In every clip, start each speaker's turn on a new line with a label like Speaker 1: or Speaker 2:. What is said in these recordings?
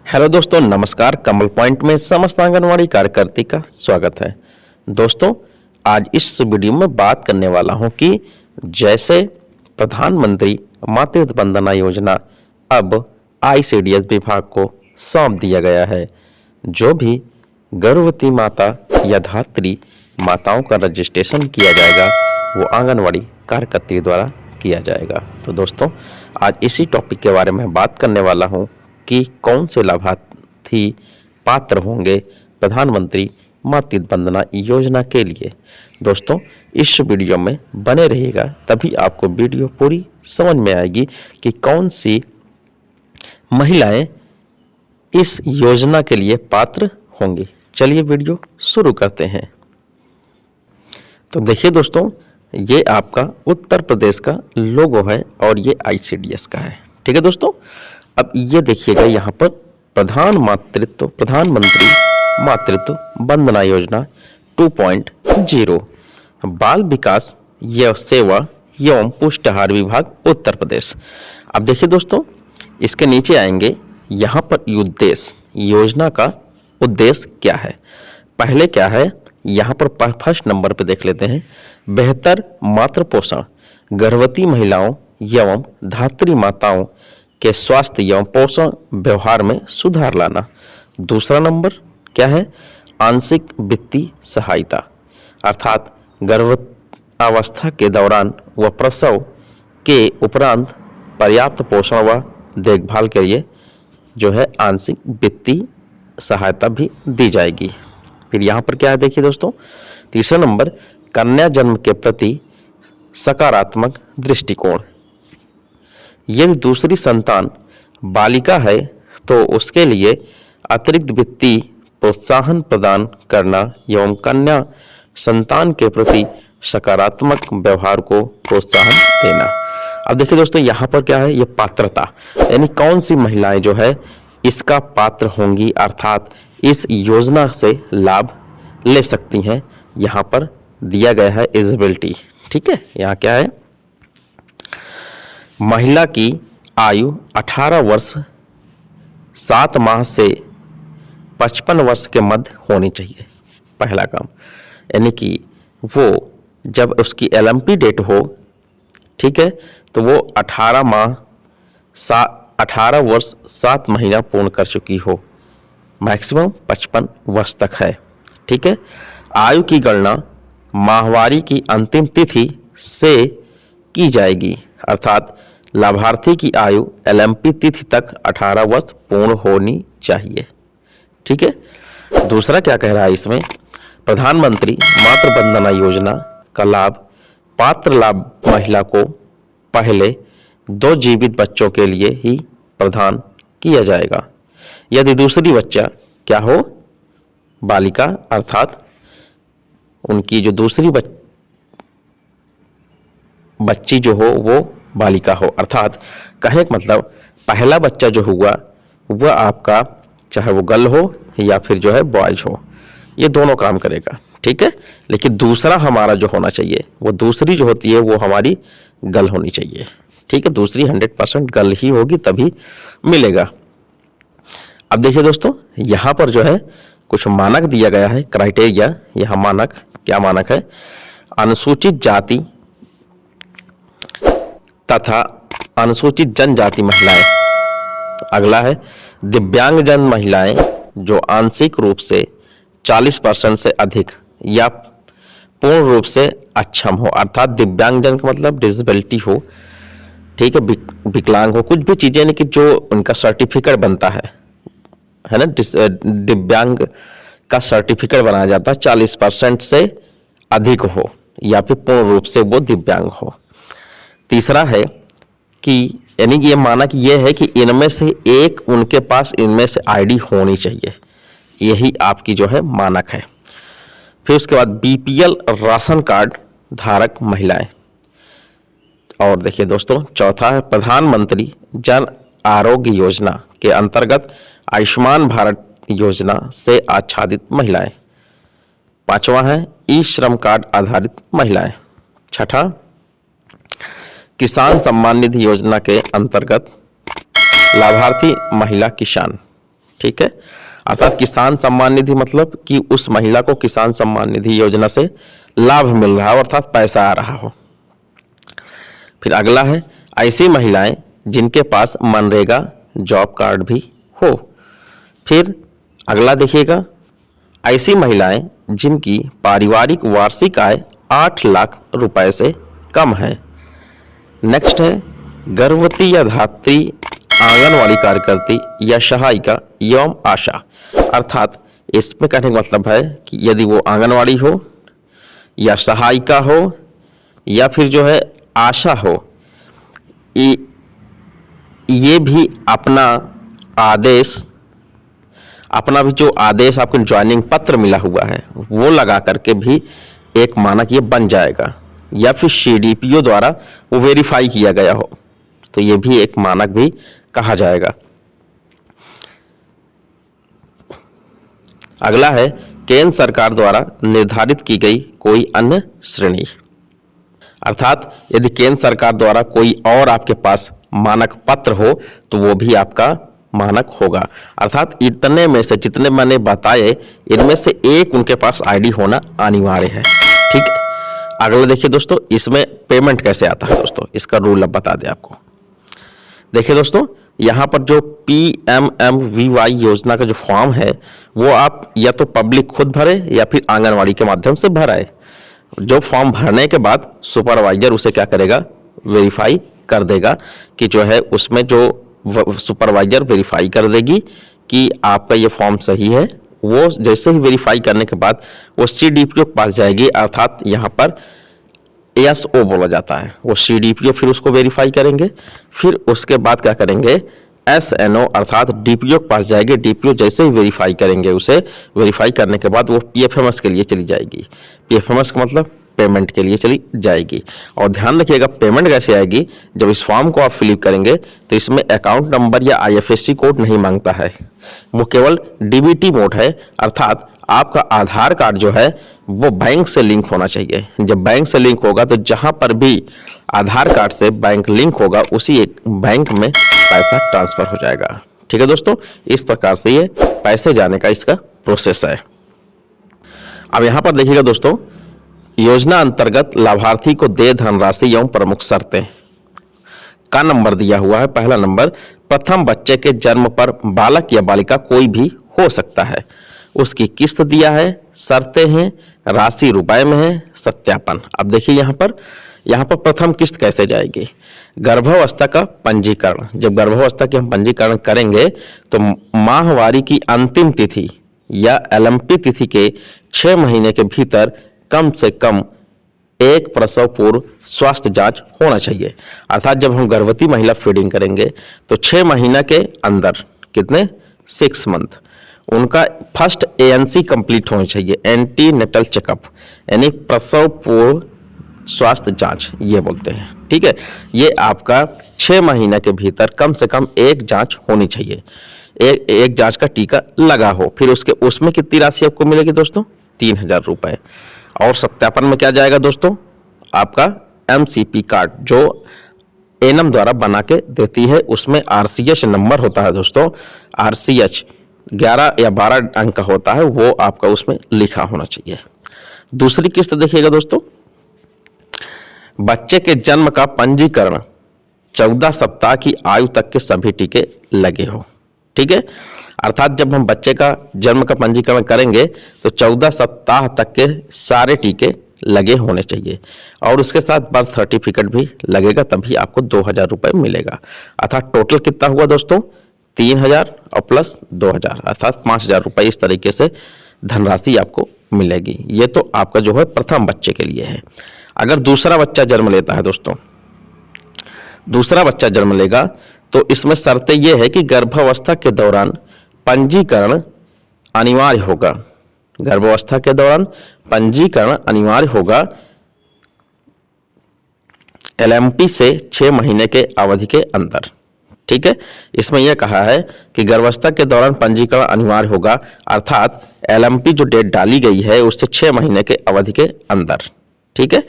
Speaker 1: Hello दोस्तों, नमस्कार। कमल point में समस्त आंगनवाड़ी कार्यकर्ती का स्वागत है। दोस्तों, आज इस वीडियो में बात करने वाला हूं कि जैसे प्रधानमंत्री मातृत्व वंदना योजना अब आईसीडीएस विभाग को सौंप दिया गया है। जो भी गर्भवती माता या धात्री माताओं का रजिस्ट्रेशन किया जाएगा वो आंगनवाड़ी कार्यकर्ती द्वारा किया जाएगा। तो दोस्तों, आज इसी टॉपिक के बारे में बात करने वाला हूं कि कौन से लाभार्थी पात्र होंगे प्रधानमंत्री मातृत्व वंदना योजना के लिए। दोस्तों, इस वीडियो में बने रहिएगा, तभी आपको वीडियो पूरी समझ में आएगी कि कौन सी महिलाएं इस योजना के लिए पात्र होंगी। चलिए वीडियो शुरू करते हैं। तो देखिए दोस्तों, ये आपका उत्तर प्रदेश का लोगो है और ये आईसीडीएस का है। ठीक है दोस्तों, अब ये देखिएगा यहाँ पर प्रधानमंत्री मातृत्व वंदना योजना 2.0 बाल विकास सेवा एवं पुष्टाहार विभाग उत्तर प्रदेश। अब देखिए दोस्तों, इसके नीचे आएंगे, यहाँ पर उद्देश्य, योजना का उद्देश्य क्या है। पहले क्या है, यहाँ पर फर्स्ट नंबर पे देख लेते हैं, बेहतर मातृ पोषण, गर्भवती महिलाओं एवं धात्री माताओं के स्वास्थ्य एवं पोषण व्यवहार में सुधार लाना। दूसरा नंबर क्या है, आंशिक वित्तीय सहायता, अर्थात गर्भावस्था के दौरान व प्रसव के उपरांत पर्याप्त पोषण व देखभाल के लिए जो है आंशिक वित्तीय सहायता भी दी जाएगी। फिर यहाँ पर क्या है देखिए दोस्तों, तीसरा नंबर, कन्या जन्म के प्रति सकारात्मक दृष्टिकोण। यदि दूसरी संतान बालिका है तो उसके लिए अतिरिक्त वित्तीय प्रोत्साहन प्रदान करना एवं कन्या संतान के प्रति सकारात्मक व्यवहार को प्रोत्साहन देना। अब देखिए दोस्तों, यहाँ पर क्या है, ये पात्रता, यानी कौन सी महिलाएं जो है इसका पात्र होंगी, अर्थात इस योजना से लाभ ले सकती हैं। यहाँ पर दिया गया है एलिजिबिलिटी। ठीक है, यहाँ क्या है, महिला की आयु 18 वर्ष 7 माह से 55 वर्ष के मध्य होनी चाहिए। पहला काम, यानी कि वो जब उसकी एलएमपी डेट हो, ठीक है, तो वो 18 वर्ष 7 महीना पूर्ण कर चुकी हो। मैक्सिमम 55 वर्ष तक है। ठीक है, आयु की गणना माहवारी की अंतिम तिथि से की जाएगी, अर्थात लाभार्थी की आयु एलएमपी तिथि तक 18 वर्ष पूर्ण होनी चाहिए। ठीक है, दूसरा क्या कह रहा है इसमें, प्रधानमंत्री मातृ वंदना योजना का लाभ पात्र महिला को पहले 2 जीवित बच्चों के लिए ही प्रदान किया जाएगा। यदि दूसरी बच्चा क्या हो, बालिका, अर्थात उनकी जो दूसरी बच्ची जो हो वो बालिका हो, अर्थात कहने का मतलब पहला बच्चा जो हुआ वह आपका चाहे वो गर्ल हो या फिर जो है बॉयज हो, ये दोनों काम करेगा। ठीक है, लेकिन दूसरा हमारा जो होना चाहिए, वो दूसरी जो होती है वो हमारी गर्ल होनी चाहिए। ठीक है, दूसरी 100% गर्ल ही होगी तभी मिलेगा। अब देखिए दोस्तों, यहाँ पर जो है कुछ मानक दिया गया है, क्राइटेरिया। यहाँ मानक क्या मानक है, अनुसूचित जाति तथा अनुसूचित जनजाति महिलाएं। अगला है दिव्यांगजन महिलाएं जो आंशिक रूप से 40% से अधिक या पूर्ण रूप से अक्षम हो, अर्थात दिव्यांगजन का मतलब डिसेबिलिटी हो। ठीक है, विकलांग हो, कुछ भी चीजें नहीं कि जो उनका सर्टिफिकेट बनता है ना, दिव्यांग का सर्टिफिकेट बनाया जाता है, 40% से अधिक हो या फिर पूर्ण रूप से वो दिव्यांग हो। तीसरा है कि यानी कि ये मानक ये है कि इनमें से एक उनके पास इनमें से आईडी होनी चाहिए, यही आपकी जो है मानक है। फिर उसके बाद बीपीएल राशन कार्ड धारक महिलाएं। और देखिए दोस्तों, चौथा है प्रधानमंत्री जन आरोग्य योजना के अंतर्गत आयुष्मान भारत योजना से आच्छादित महिलाएं। पांचवा है ई श्रम कार्ड आधारित महिलाएं। छठा, किसान सम्मान निधि योजना के अंतर्गत लाभार्थी महिला किसान। ठीक है। अर्थात किसान सम्मान निधि मतलब कि उस महिला को किसान सम्मान निधि योजना से लाभ मिल रहा हो, अर्थात पैसा आ रहा हो। फिर अगला है ऐसी महिलाएं जिनके पास मनरेगा जॉब कार्ड भी हो। फिर अगला देखिएगा, ऐसी महिलाएं जिनकी पारिवारिक वार्षिक आय 8 लाख रुपए से कम है। नेक्स्ट है गर्भवती या धात्री, आंगनवाड़ी कार्यकर्ती या सहायिका एवं आशा। अर्थात इसमें कहने का मतलब है कि यदि वो आंगनवाड़ी हो या सहायिका हो या फिर जो है आशा हो, ये भी अपना भी जो आदेश आपको ज्वाइनिंग पत्र मिला हुआ है वो लगा करके भी एक मानक ये बन जाएगा, या फिर CDPO द्वारा वो वेरीफाई किया गया हो तो ये भी एक मानक भी कहा जाएगा। अगला है केंद्र सरकार द्वारा निर्धारित की गई कोई अन्य श्रेणी। अर्थात यदि केंद्र सरकार द्वारा कोई और आपके पास मानक पत्र हो तो वो भी आपका मानक होगा। अर्थात इतने में से जितने मैंने बताए इनमें से एक उनके पास ID होना अनिवार्य है, ठीक है। अगला देखिए दोस्तों, इसमें पेमेंट कैसे आता है दोस्तों, इसका रूल अब बता दें आपको। देखिए दोस्तों, यहाँ पर जो PMMVY योजना का जो फॉर्म है वो आप या तो पब्लिक खुद भरे या फिर आंगनवाड़ी के माध्यम से भराए। जो फॉर्म भरने के बाद सुपरवाइजर उसे क्या करेगा, वेरीफाई कर देगा कि जो है उसमें जो सुपरवाइजर वेरीफाई कर देगी कि आपका ये फॉर्म सही है। वो जैसे ही वेरीफाई करने के बाद वो CDPO के पास जाएगी, अर्थात यहाँ पर ASO बोला जाता है। वो CDPO फिर उसको वेरीफाई करेंगे, फिर उसके बाद क्या करेंगे SNO अर्थात DPO के पास जाएगी। DPO जैसे ही वेरीफाई करेंगे, उसे वेरीफाई करने के बाद वो PFMS के लिए चली जाएगी। PFMS का मतलब पेमेंट के लिए चली जाएगी। और ध्यान रखिएगा पेमेंट कैसे आएगी, जब इस फॉर्म को आप फिलअप करेंगे तो इसमें अकाउंट नंबर या IFSC कोड नहीं मांगता है, वो केवल DBT मोड है। अर्थात आपका आधार कार्ड जो है वो बैंक से लिंक होना चाहिए। जब बैंक से लिंक होगा तो जहां पर भी आधार कार्ड से बैंक लिंक होगा उसी एक बैंक में पैसा ट्रांसफर हो जाएगा, ठीक है दोस्तों। इस प्रकार से ये पैसे जाने का इसका प्रोसेस है। अब यहाँ पर देखिएगा दोस्तों, योजना अंतर्गत लाभार्थी को दे धनराशि एवं प्रमुख शर्तें का नंबर दिया हुआ है। पहला नंबर, प्रथम बच्चे के जन्म पर बालक या बालिका कोई भी हो सकता है। उसकी किस्त दिया है, शर्तें हैं, राशि रुपए में है, सत्यापन। अब देखिए यहाँ पर प्रथम किस्त कैसे जाएगी। गर्भावस्था का पंजीकरण, जब गर्भावस्था की हम पंजीकरण करेंगे तो माहवारी की अंतिम तिथि या LMP तिथि के 6 महीने के भीतर कम से कम एक प्रसव पूर्व स्वास्थ्य जांच होना चाहिए। अर्थात जब हम गर्भवती महिला फीडिंग करेंगे तो 6 महीना के अंदर कितने 6 मंथ उनका फर्स्ट ANC कंप्लीट होनी चाहिए, एंटीनेटल चेकअप, यानी प्रसव पूर्व स्वास्थ्य जांच ये बोलते हैं, ठीक है। ये आपका 6 महीने के भीतर कम से कम एक जांच होनी चाहिए, एक जांच का टीका लगा हो। फिर उसमें कितनी राशि आपको मिलेगी दोस्तों, 3000 रुपए। और सत्यापन में क्या जाएगा दोस्तों, आपका MCP कार्ड जो एनम द्वारा बना के देती है, उसमें RCH नंबर होता है दोस्तों। RCH 11 या 12 अंक का होता है, वो आपका उसमें लिखा होना चाहिए। दूसरी किस्त देखिएगा दोस्तों, बच्चे के जन्म का पंजीकरण 14 सप्ताह की आयु तक के सभी टीके लगे हो, ठीक है। अर्थात जब हम बच्चे का जन्म का पंजीकरण करेंगे तो 14 सप्ताह तक के सारे टीके लगे होने चाहिए और उसके साथ बर्थ सर्टिफिकेट भी लगेगा, तभी आपको 2000 रुपये मिलेगा। अर्थात टोटल कितना हुआ दोस्तों, 3000 और प्लस 2000 अर्थात 5000 रुपये इस तरीके से धनराशि आपको मिलेगी। ये तो आपका जो है प्रथम बच्चे के लिए है। अगर दूसरा बच्चा जन्म लेता है दोस्तों, दूसरा बच्चा जन्म लेगा तो इसमें शर्तें ये है कि गर्भावस्था के दौरान पंजीकरण अनिवार्य होगा। गर्भावस्था के दौरान पंजीकरण अनिवार्य होगा LMP से 6 महीने के अवधि के अंदर, ठीक है। इसमें यह कहा है कि गर्भावस्था के दौरान पंजीकरण अनिवार्य होगा, अर्थात LMP जो डेट डाली गई है उससे 6 महीने के अवधि के अंदर, ठीक है।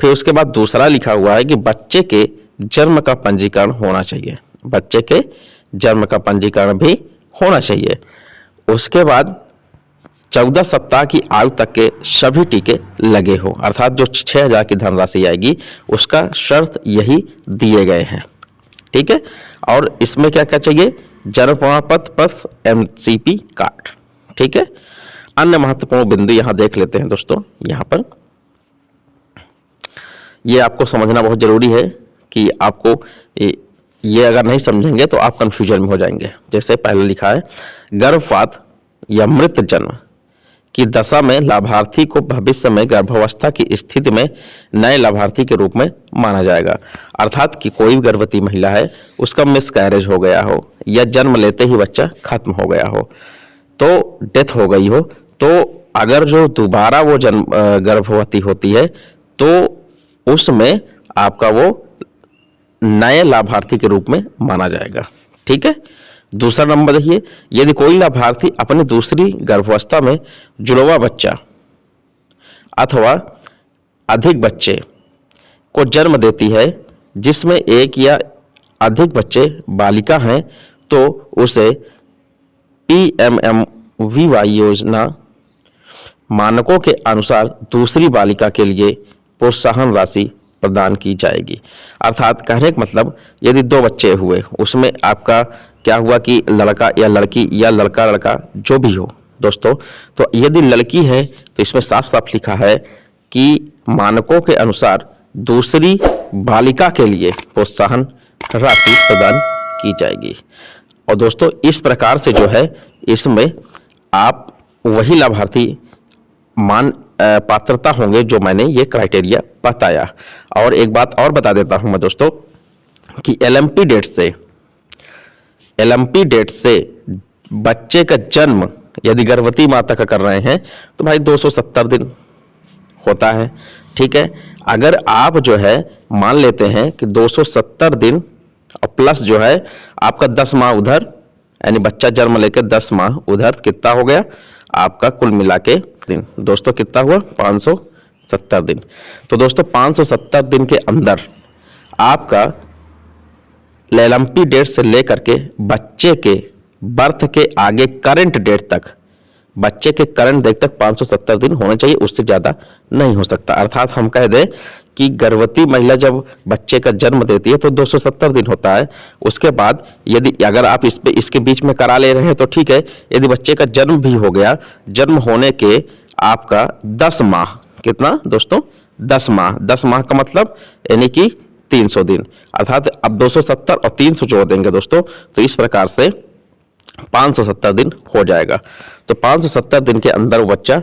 Speaker 1: फिर उसके बाद दूसरा लिखा हुआ है कि बच्चे के जन्म का पंजीकरण होना चाहिए, बच्चे के जन्म का पंजीकरण भी होना चाहिए। उसके बाद 14 सप्ताह की आयु तक के सभी टीके लगे हो, अर्थात जो 6,000 की धनराशि आएगी उसका शर्त यही दिए गए हैं। ठीक है, और इसमें क्या क्या चाहिए, जन्म प्रमाण पत्र प्लस MCP कार्ड। ठीक है, अन्य महत्वपूर्ण बिंदु यहां देख लेते हैं दोस्तों। यहां पर ये आपको समझना बहुत जरूरी है कि आपको ये अगर नहीं समझेंगे तो आप कंफ्यूजन में हो जाएंगे। जैसे पहले लिखा है, गर्भपात या मृत जन्म की दशा में लाभार्थी को भविष्य में गर्भावस्था की स्थिति में नए लाभार्थी के रूप में माना जाएगा। अर्थात कि कोई भी गर्भवती महिला है, उसका मिसकैरेज हो गया हो या जन्म लेते ही बच्चा खत्म हो गया हो, तो डेथ हो गई हो, तो अगर जो दोबारा वो गर्भवती होती है तो उसमें आपका वो नए लाभार्थी के रूप में माना जाएगा। ठीक है, दूसरा नंबर देखिए, यदि कोई लाभार्थी अपनी दूसरी गर्भावस्था में जुड़वा बच्चा अथवा अधिक बच्चे को जन्म देती है जिसमें एक या अधिक बच्चे बालिका हैं, तो उसे PMMVY योजना मानकों के अनुसार दूसरी बालिका के लिए प्रोत्साहन राशि प्रदान की जाएगी। अर्थात कहने का मतलब, यदि 2 बच्चे हुए, उसमें आपका क्या हुआ कि लड़का या लड़की या लड़का लड़का जो भी हो दोस्तों, तो यदि लड़की है तो इसमें साफ साफ लिखा है कि मानकों के अनुसार दूसरी बालिका के लिए प्रोत्साहन राशि प्रदान की जाएगी। और दोस्तों इस प्रकार से जो है, इसमें आप वही लाभार्थी पात्रता होंगे जो मैंने ये क्राइटेरिया बताया। और एक बात और बता देता हूं मैं दोस्तों कि LMP डेट से बच्चे का जन्म यदि गर्भवती माता का कर रहे हैं तो भाई 270 दिन होता है। ठीक है, अगर आप जो है मान लेते हैं कि 270 दिन और प्लस जो है आपका 10 माह उधर, यानी बच्चा जन्म लेकर 10 माह उधर, कितना हो गया आपका कुल मिला के दिन दोस्तों, कितना हुआ 570 दिन। तो दोस्तों 570 दिन के अंदर आपका LMP डेट से लेकर के बच्चे के बर्थ के आगे करंट डेट तक, बच्चे के करंट डेट तक 570 दिन होने चाहिए, उससे ज़्यादा नहीं हो सकता। अर्थात हम कह दें कि गर्भवती महिला जब बच्चे का जन्म देती है तो 270 दिन होता है। उसके बाद यदि अगर आप इसके बीच में करा ले रहे हैं तो ठीक है, यदि बच्चे का जन्म भी हो गया, जन्म होने के आपका 10 माह, कितना दोस्तों 10 माह, 10 माह का मतलब यानी कि 300 दिन, अर्थात अब 270 और 300 जोड़ देंगे दोस्तों, तो इस प्रकार से 570 दिन हो जाएगा। तो 570 दिन के अंदर वो बच्चा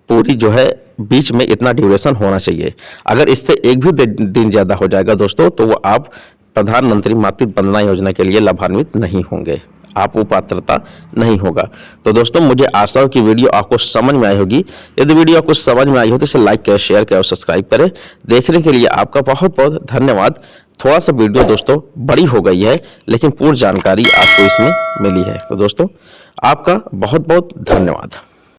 Speaker 1: पूरी जो है बीच में इतना ड्यूरेशन होना चाहिए। अगर इससे एक भी दिन ज़्यादा हो जाएगा दोस्तों तो वो आप प्रधानमंत्री मातृत्व वंदना योजना के लिए लाभान्वित नहीं होंगे, आप वो पात्रता नहीं होगा। तो दोस्तों मुझे आशा है कि वीडियो आपको समझ में आई होगी। यदि वीडियो आपको समझ में आई हो तो इसे लाइक करें, शेयर करें और सब्सक्राइब करें। देखने के लिए आपका बहुत बहुत धन्यवाद। थोड़ा सा वीडियो दोस्तों बड़ी हो गई है लेकिन पूर्ण जानकारी आपको इसमें मिली है। तो दोस्तों आपका बहुत बहुत धन्यवाद।